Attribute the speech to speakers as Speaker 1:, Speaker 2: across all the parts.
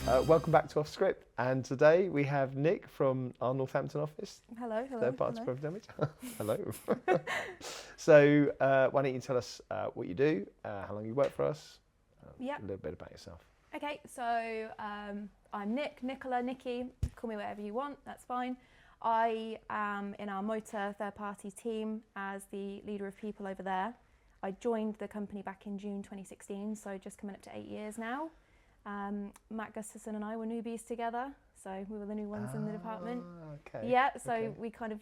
Speaker 1: Welcome back to Off Script, and today we have Nick from our Northampton office.
Speaker 2: Hello.
Speaker 1: Third party property damage. Hello. So, why don't you tell us what you do, how long you work for us,
Speaker 2: Yeah.
Speaker 1: a little bit about yourself.
Speaker 2: Okay, so I'm Nicola, Nikki, call me whatever you want, that's fine. I am in our motor third party team as the leader of people over there. I joined the company back in June 2016, so just coming up to 8 years now. Matt Gustafson and I were newbies together, so we were the new ones in the department.
Speaker 1: Okay.
Speaker 2: Yeah, so we kind of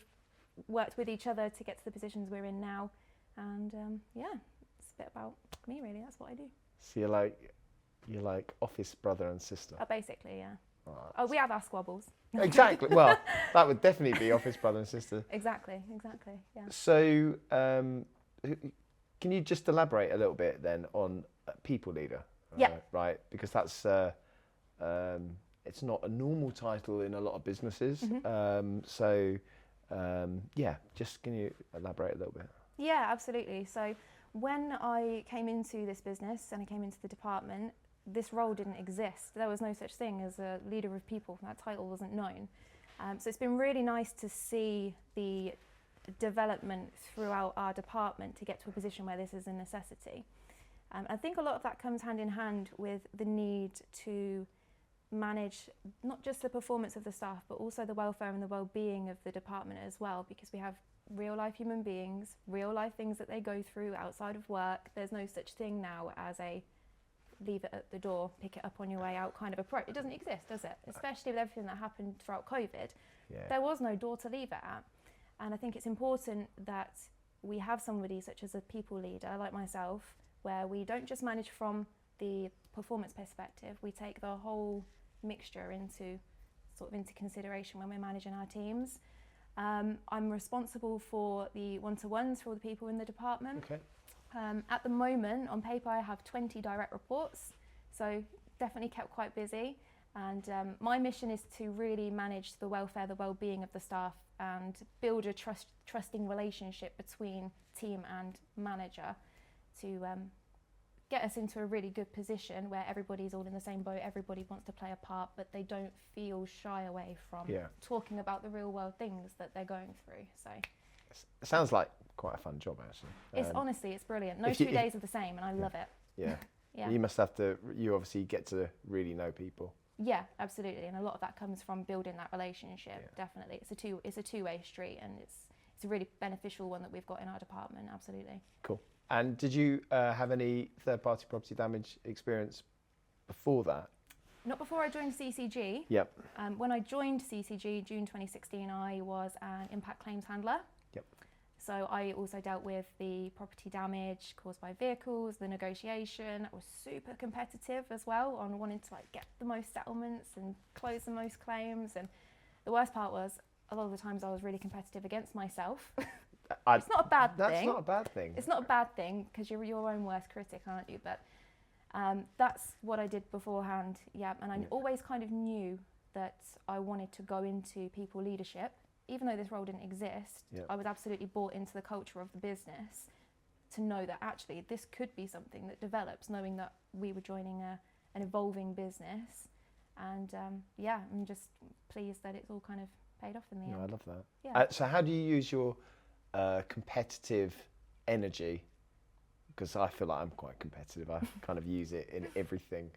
Speaker 2: worked with each other to get to the positions we're in now. And yeah, it's a bit about me really, that's what I do.
Speaker 1: So you're like office brother and sister.
Speaker 2: Basically, yeah.
Speaker 1: Oh,
Speaker 2: We have our squabbles.
Speaker 1: exactly. Well, that would definitely be office brother and sister.
Speaker 2: Exactly, yeah.
Speaker 1: So, can you just elaborate a little bit then on people leader?
Speaker 2: Yeah.
Speaker 1: Right, because that's it's not a normal title in a lot of businesses. Yeah, just can you elaborate a little bit?
Speaker 2: Yeah, absolutely. So when I came into this business and I came into the department, this role didn't exist. There was no such thing as a leader of people. That title wasn't known. So it's been really nice to see the development throughout our department to get to a position where this is a necessity. I think a lot of that comes hand in hand with the need to manage not just the performance of the staff, but also the welfare and the well-being of the department as well, because we have real life human beings, real life things that they go through outside of work. There's no such thing now as a leave it at the door, pick it up on your way out kind of approach. It doesn't exist, does it? Especially with everything that happened throughout COVID.
Speaker 1: Yeah.
Speaker 2: There was no door to leave it at. And I think it's important that we have somebody such as a people leader like myself, where we don't just manage from the performance perspective, we take the whole mixture into consideration when we're managing our teams. I'm responsible for the one-to-ones for all the people in the department.
Speaker 1: Okay.
Speaker 2: At the moment, on paper, I have 20 direct reports, so definitely kept quite busy. And my mission is to really manage the welfare, the well-being of the staff, and build a trusting relationship between team and manager to get us into a really good position where everybody's all in the same boat, everybody wants to play a part, but they don't feel shy away from talking about the real world things that they're going through. So
Speaker 1: it sounds like quite a fun job, actually.
Speaker 2: It's honestly, it's brilliant. No 2 days are the same, and I love it.
Speaker 1: Yeah.
Speaker 2: Yeah.
Speaker 1: You obviously get to really know people.
Speaker 2: Yeah, absolutely, and a lot of that comes from building that relationship. Definitely, it's a two-way street, and it's a really beneficial one that we've got in our department. Absolutely.
Speaker 1: Cool. And did you have any third-party property damage experience before that?
Speaker 2: Not before I joined CCG.
Speaker 1: Yep.
Speaker 2: When I joined CCG, June 2016, I was an impact claims handler.
Speaker 1: Yep.
Speaker 2: So I also dealt with the property damage caused by vehicles, the negotiation. I was super competitive as well on wanting to get the most settlements and close the most claims. And the worst part was a lot of the times I was really competitive against myself. It's not a bad thing.
Speaker 1: That's not a bad thing.
Speaker 2: It's not a bad thing because you're your own worst critic, aren't you? But that's what I did beforehand. Yeah, and I always kind of knew that I wanted to go into people leadership. Even though this role didn't exist, I was absolutely bought into the culture of the business to know that actually this could be something that develops, knowing that we were joining an evolving business. And I'm just pleased that it's all kind of paid off in the end.
Speaker 1: I love that.
Speaker 2: Yeah.
Speaker 1: So how do you use your competitive energy? Because I feel like I'm quite competitive. I kind of use it in everything,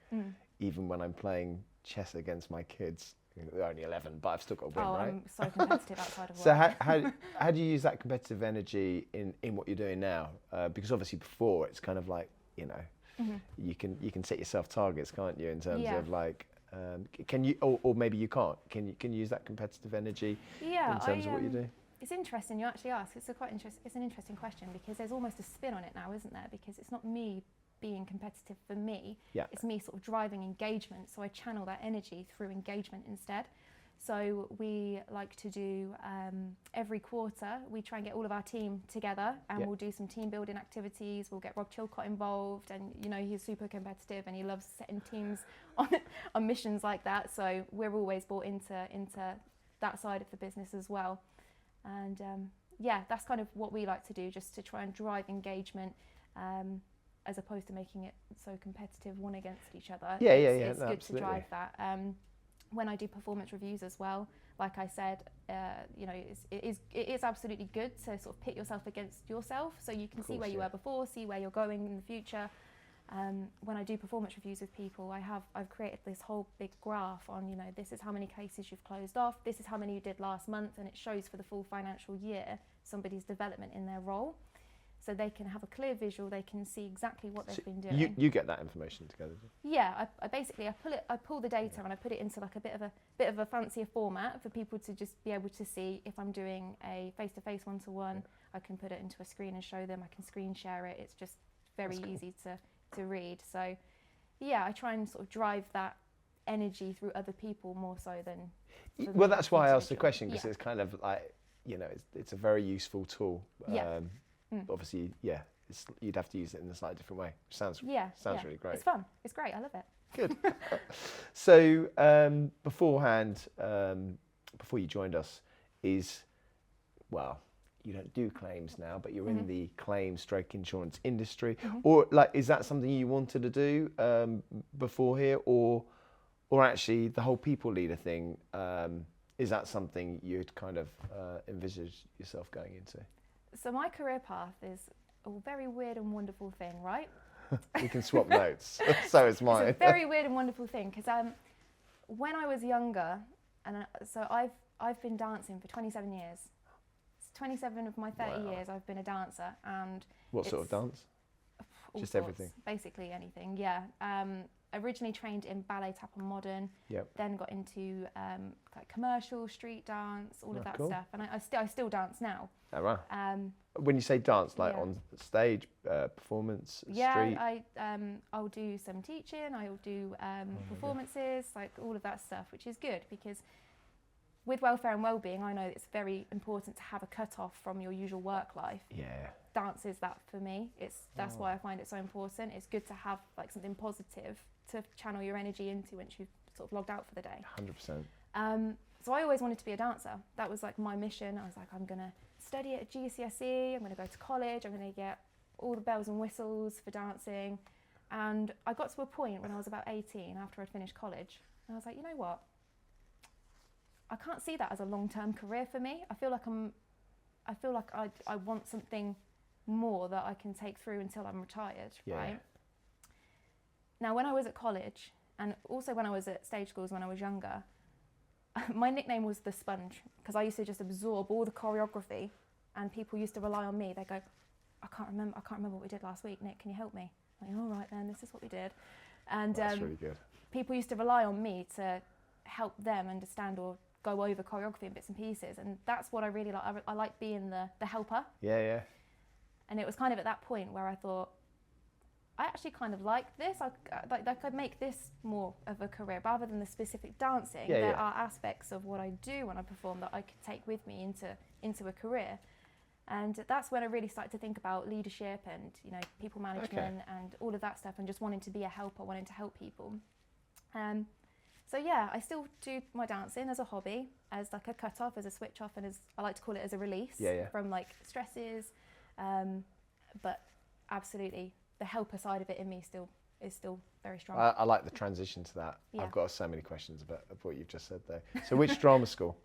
Speaker 1: even when I'm playing chess against my kids. They're only 11, but I've still got to win, right?
Speaker 2: I'm so competitive outside of work.
Speaker 1: So how do you use that competitive energy in what you're doing now? Because obviously before it's kind of like, you can set yourself targets, can't you? In terms of can you, or maybe you can't. Can you use that competitive energy in terms of what you do?
Speaker 2: It's interesting you actually ask. It's an interesting question because there's almost a spin on it now, isn't there? Because it's not me being competitive for me. It's me sort of driving engagement. So I channel that energy through engagement instead. So we like to do every quarter, we try and get all of our team together and we'll do some team building activities. We'll get Rob Chilcott involved, and he's super competitive and he loves setting teams on missions like that. So we're always bought into that side of the business as well. And that's kind of what we like to do, just to try and drive engagement. as opposed to making it so competitive one against each other.
Speaker 1: It's
Speaker 2: good
Speaker 1: absolutely.
Speaker 2: to drive that. When I do performance reviews as well, like I said, it is absolutely good to sort of pit yourself against yourself, so you can see where you were before, see where you're going in the future. When I do performance reviews with people, I've created this whole big graph on, this is how many cases you've closed off, this is how many you did last month, and it shows for the full financial year somebody's development in their role, so they can have a clear visual, they can see exactly what they've been doing.
Speaker 1: You get that information together?
Speaker 2: Yeah, I pull the data and I put it into like a bit of a fancier format for people to just be able to see. If I'm doing a face-to-face one-to-one, I can put it into a screen and show them. I can screen share it. It's just very easy to read. So yeah, I try and sort of drive that energy through other people more so than.
Speaker 1: Well, that's why I asked the question, because it's kind of like, it's a very useful tool. Obviously, you'd have to use it in a slightly different way. Which sounds really great.
Speaker 2: It's fun. It's great. I love it.
Speaker 1: Good. So beforehand, before you joined us, you don't do claims now, but you're in the claims/insurance industry, or like, is that something you wanted to do before here, or actually the whole people leader thing? Is that something you'd kind of envisage yourself going into?
Speaker 2: So my career path is a very weird and wonderful thing, right?
Speaker 1: We can swap notes. So is mine.
Speaker 2: It's a very weird and wonderful thing, because when I was younger, so I've been dancing for 27 years. 27 of my 30 years I've been a dancer. And
Speaker 1: what sort of dance? Just sorts, everything?
Speaker 2: Basically anything, yeah. Originally trained in ballet, tap and modern, then got into like commercial, street dance, all of that stuff. And I still dance now.
Speaker 1: Oh, wow. When you say dance, like on stage, performance, street?
Speaker 2: I'll do some teaching, I'll do performances, like all of that stuff, which is good, because with welfare and wellbeing, I know it's very important to have a cut-off from your usual work life. Yeah. Dance is that for me. That's why I find it so important. It's good to have like something positive to channel your energy into once you've sort of logged out for the day.
Speaker 1: 100%.
Speaker 2: So I always wanted to be a dancer. That was like my mission. I was like, I'm going to study at GCSE, I'm going to go to college, I'm going to get all the bells and whistles for dancing. And I got to a point when I was about 18, after I'd finished college, and I was like, you know what? I can't see that as a long-term career for me. I feel like I want something more that I can take through until I'm retired, right? Now, when I was at college, and also when I was at stage schools when I was younger, my nickname was the sponge, because I used to just absorb all the choreography, and people used to rely on me. They go, I can't remember what we did last week, Nick, can you help me? I'm like, all right then, this is what we did. And
Speaker 1: that's really good.
Speaker 2: People used to rely on me to help them understand or go over choreography in bits and pieces, and that's what I really like. I like being the helper. Yeah. And it was kind of at that point where I thought, I actually kind of like this. I could make this more of a career rather than the specific dancing. There are aspects of what I do when I perform that I could take with me into a career. And that's when I really started to think about leadership and people management and all of that stuff, and just wanting to be a helper, wanting to help people. So yeah, I still do my dancing as a hobby, as like a cut-off, as a switch-off, and as I like to call it, as a release from like stresses. But absolutely, the helper side of it in me is still very strong.
Speaker 1: I like the transition to that. Yeah. I've got so many questions about what you've just said there. So which drama school?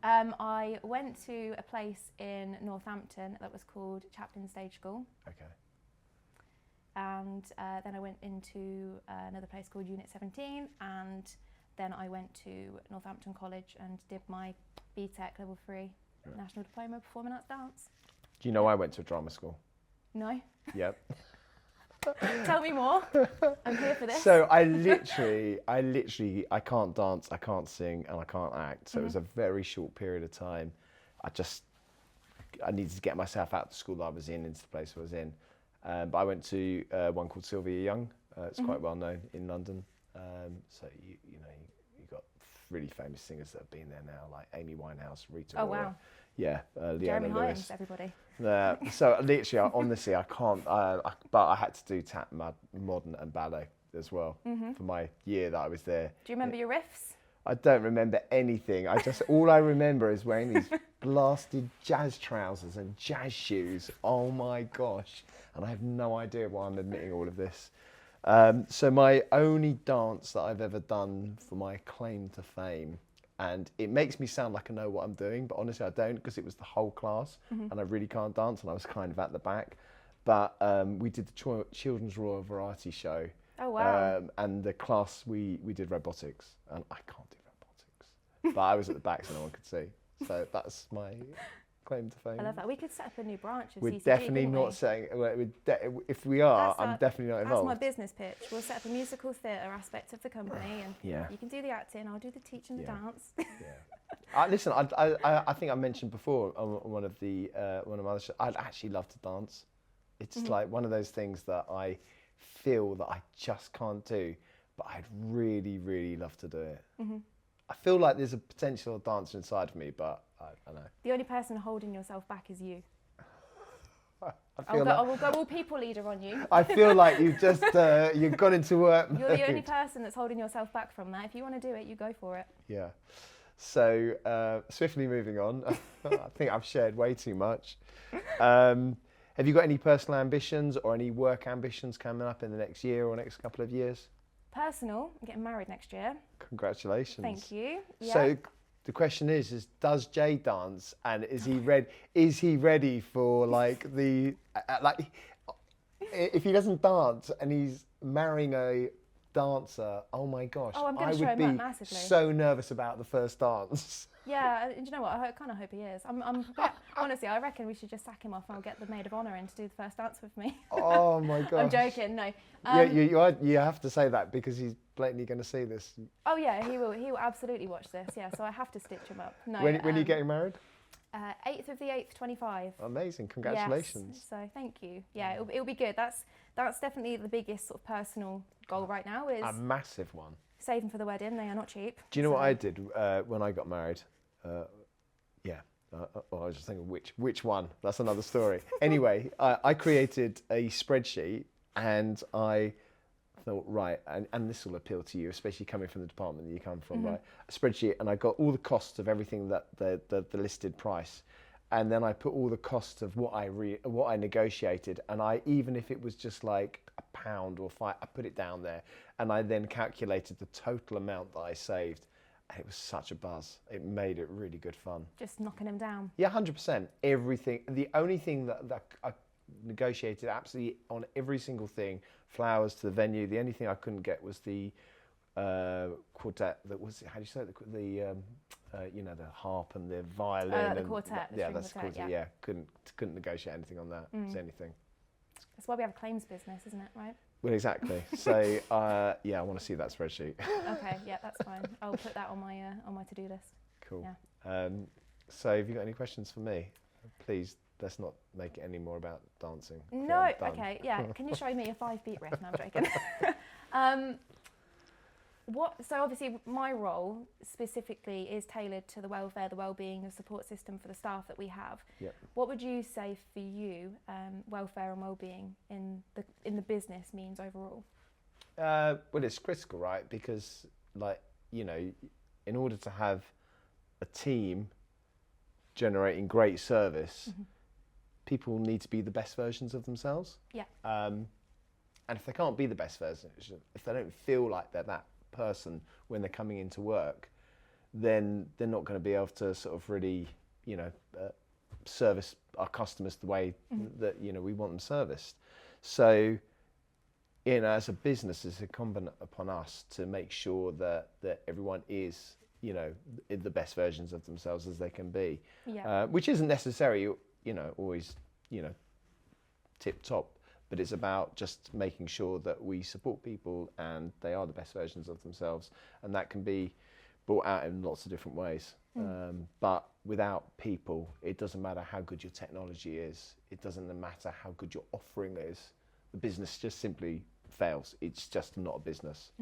Speaker 2: I went to a place in Northampton that was called Chaplin Stage School. Okay. And then I went into another place called Unit 17, and then I went to Northampton College and did my BTEC Level 3 National Diploma Performing Arts Dance.
Speaker 1: Do you know I went to a drama school?
Speaker 2: No.
Speaker 1: Yep.
Speaker 2: Tell me more. I'm here for this.
Speaker 1: So I can't dance, I can't sing, and I can't act. So it was a very short period of time. I needed to get myself out of the school that I was in, into the place I was in. But I went to one called Sylvia Young. It's quite well known in London. So you got really famous singers that have been there now, like Amy Winehouse, Rita Ora.
Speaker 2: Wow.
Speaker 1: Yeah, Leona
Speaker 2: Jeremy
Speaker 1: Lewis.
Speaker 2: Hyams, everybody.
Speaker 1: So literally, honestly, I can't. But I had to do tap, modern, and ballet as well for my year that I was there.
Speaker 2: Do you remember your riffs?
Speaker 1: I don't remember anything. All I remember is wearing these blasted jazz trousers and jazz shoes. Oh my gosh. And I have no idea why I'm admitting all of this. So my only dance that I've ever done for my claim to fame, and it makes me sound like I know what I'm doing, but honestly I don't, because it was the whole class and I really can't dance and I was kind of at the back. But we did the Children's Royal Variety Show.
Speaker 2: Oh wow.
Speaker 1: And the class, we did robotics, and I can't do robotics. But I was at the back so no one could see. So that's my claim to fame.
Speaker 2: I love that. We could set up a new branch of
Speaker 1: We're
Speaker 2: CCG,
Speaker 1: definitely
Speaker 2: couldn't
Speaker 1: not
Speaker 2: we?
Speaker 1: saying, if we are, I'm definitely not involved.
Speaker 2: That's my business pitch. We'll set up a musical theatre aspect of the company, and you can do the acting, I'll do the teaching, the dance.
Speaker 1: Listen, I think I mentioned before on one of my other shows, I'd actually love to dance. It's like one of those things that I feel that I just can't do, but I'd really, really love to do it. I feel like there's a potential dancer inside of me, but I don't know.
Speaker 2: The only person holding yourself back is you.
Speaker 1: I will
Speaker 2: go all people leader on you.
Speaker 1: I feel like you've just you've gone into work mode.
Speaker 2: You're the only person that's holding yourself back from that. If you want to do it, you go for it.
Speaker 1: Yeah. So swiftly moving on. I think I've shared way too much. Have you got any personal ambitions or any work ambitions coming up in the next year or next couple of years?
Speaker 2: Personal, I'm getting married next year.
Speaker 1: Congratulations.
Speaker 2: Thank you. Yeah.
Speaker 1: So the question is does Jay dance, and is he ready for like the if he doesn't dance and he's marrying a dancer, oh my gosh,
Speaker 2: I'm going to show
Speaker 1: would
Speaker 2: him
Speaker 1: be
Speaker 2: that massively.
Speaker 1: so nervous about the first dance.
Speaker 2: Yeah, and do you know what? I kind of hope he is. I'm honestly, I reckon we should just sack him off and I'll get the maid of honour in to do the first dance with me.
Speaker 1: Oh my gosh.
Speaker 2: I'm joking, no.
Speaker 1: You have to say that because he's blatantly going to see this.
Speaker 2: Oh yeah, he will absolutely watch this, yeah, so I have to stitch him up. No.
Speaker 1: When are you getting married?
Speaker 2: 8th of the 8th, 25.
Speaker 1: Amazing, congratulations.
Speaker 2: Yes, so thank you. Yeah, it'll be good. That's definitely the biggest sort of personal goal right now, is
Speaker 1: a massive one.
Speaker 2: Saving for the wedding. They are not cheap.
Speaker 1: Do you know what I did when I got married? I was just thinking which one. That's another story. Anyway, I created a spreadsheet, and I thought, right, and this will appeal to you, especially coming from the department that you come from, right? A spreadsheet, and I got all the costs of everything that the listed price, and then I put all the costs of what I negotiated, and even if it was just like £1 or £5, I put it down there, and I then calculated the total amount that I saved. And it was such a buzz. It made it really good fun.
Speaker 2: Just knocking them down.
Speaker 1: Yeah, 100%. Everything. The only thing that I negotiated absolutely on every single thing, flowers to the venue. The only thing I couldn't get was the quartet. That was, how do you say it? The harp and the violin.
Speaker 2: The quartet.
Speaker 1: That's the quartet. Yeah, couldn't negotiate anything on that. It was anything.
Speaker 2: That's why we have a claims business, isn't it? Right.
Speaker 1: Well, exactly. So, I want to see that spreadsheet.
Speaker 2: Okay, yeah, that's fine. I'll put that on my to-do list.
Speaker 1: Cool.
Speaker 2: Yeah.
Speaker 1: So, have you got any questions for me? Please, let's not make it any more about dancing.
Speaker 2: No. Okay. Yeah. Can you show me a 5-beat riff? No, I'm joking. So obviously my role specifically is tailored to the welfare, the well-being, the support system for the staff that we have.
Speaker 1: Yep.
Speaker 2: What would you say for you, welfare and well-being in the business means overall?
Speaker 1: Well, it's critical, right? Because, in order to have a team generating great service, people need to be the best versions of themselves.
Speaker 2: Yeah.
Speaker 1: And if they can't be the best version, if they don't feel like they're that person when they're coming into work, then they're not going to be able to sort of really, service our customers the way that, we want them serviced. So, as a business, it's incumbent upon us to make sure that everyone is, the best versions of themselves as they can be.
Speaker 2: Yeah.
Speaker 1: Which isn't necessarily, always, tip top. But it's about just making sure that we support people and they are the best versions of themselves. And that can be brought out in lots of different ways. But without people, it doesn't matter how good your technology is. It doesn't matter how good your offering is. The business just simply fails. It's just not a business.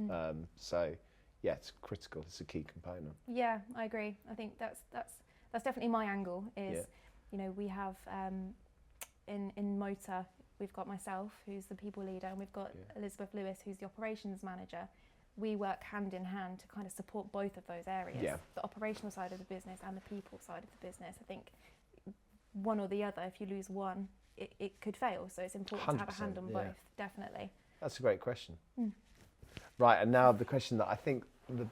Speaker 1: So, yeah, it's critical. It's a key component.
Speaker 2: Yeah, I agree. I think that's definitely my angle is, we have in motor, we've got myself, who's the people leader, and we've got Elizabeth Lewis, who's the operations manager. we work hand in hand to kind of support both of those areas, the operational side of the business and the people side of the business. I think one or the other, if you lose one, it could fail. So it's important to have a hand on both, definitely.
Speaker 1: That's a great question. Right, and now the question that I think the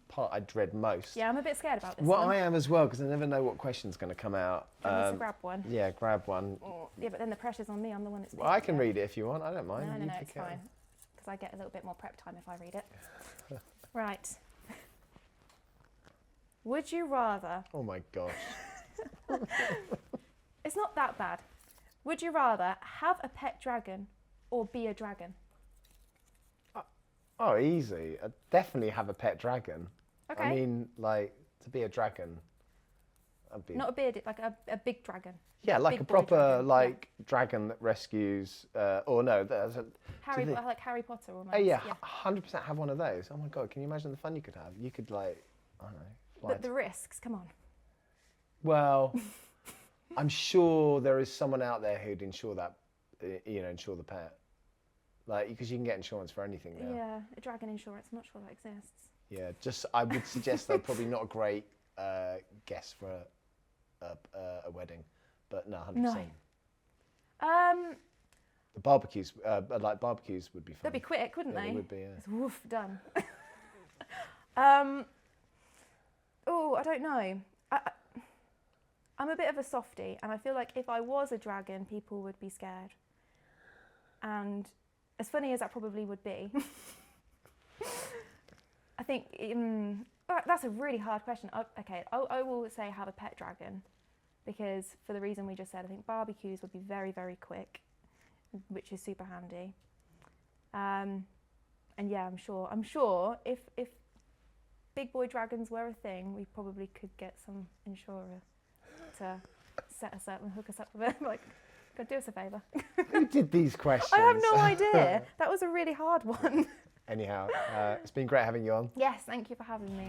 Speaker 1: part I dread most.
Speaker 2: Yeah, I'm a bit scared about this
Speaker 1: one.
Speaker 2: one.
Speaker 1: I am as well, because I never know what question's going to come out.
Speaker 2: Do you want me to grab one?
Speaker 1: Yeah, grab one.
Speaker 2: Yeah, but then the pressure's on me. I'm the one that's...
Speaker 1: Well, I can read it if you want. I don't mind.
Speaker 2: No, it's fine. Because I get a little bit more prep time if I read it. Right. Would you rather...
Speaker 1: Oh my gosh.
Speaker 2: It's not that bad. Would you rather have a pet dragon or be a dragon?
Speaker 1: Oh, easy. I'd definitely have a pet dragon.
Speaker 2: Okay.
Speaker 1: I mean, like, to be a dragon. I'd be...
Speaker 2: Not a bearded, like a big dragon.
Speaker 1: Yeah, like a proper dragon that rescues, or no, there's a...
Speaker 2: like Harry Potter almost.
Speaker 1: Oh yeah, 100% have one of those. Oh my God, can you imagine the fun you could have? You could like, I don't know.
Speaker 2: But the risks, come on.
Speaker 1: Well, I'm sure there is someone out there who'd insure that, insure the pet. Like, because you can get insurance for anything now.
Speaker 2: Yeah, a dragon insurance, I'm not sure that exists.
Speaker 1: Yeah, I would suggest they're probably not a great guess for a wedding, but no, 100%.
Speaker 2: No.
Speaker 1: The barbecues, barbecues would be fun.
Speaker 2: They'd be quick, wouldn't they?
Speaker 1: They would be, yeah.
Speaker 2: It's woof, done. Oh, I don't know. I'm a bit of a softie, and I feel like if I was a dragon, people would be scared. And as funny as that probably would be, I think that's a really hard question. I will say have a pet dragon, because for the reason we just said, I think barbecues would be very, very quick, which is super handy. And yeah, I'm sure if big boy dragons were a thing, we probably could get some insurer to set us up and hook us up with it. Like, God, do us a favour.
Speaker 1: Who did these questions?
Speaker 2: I have no idea. That was a really hard one.
Speaker 1: Anyhow, it's been great having you on.
Speaker 2: Yes, thank you for having me.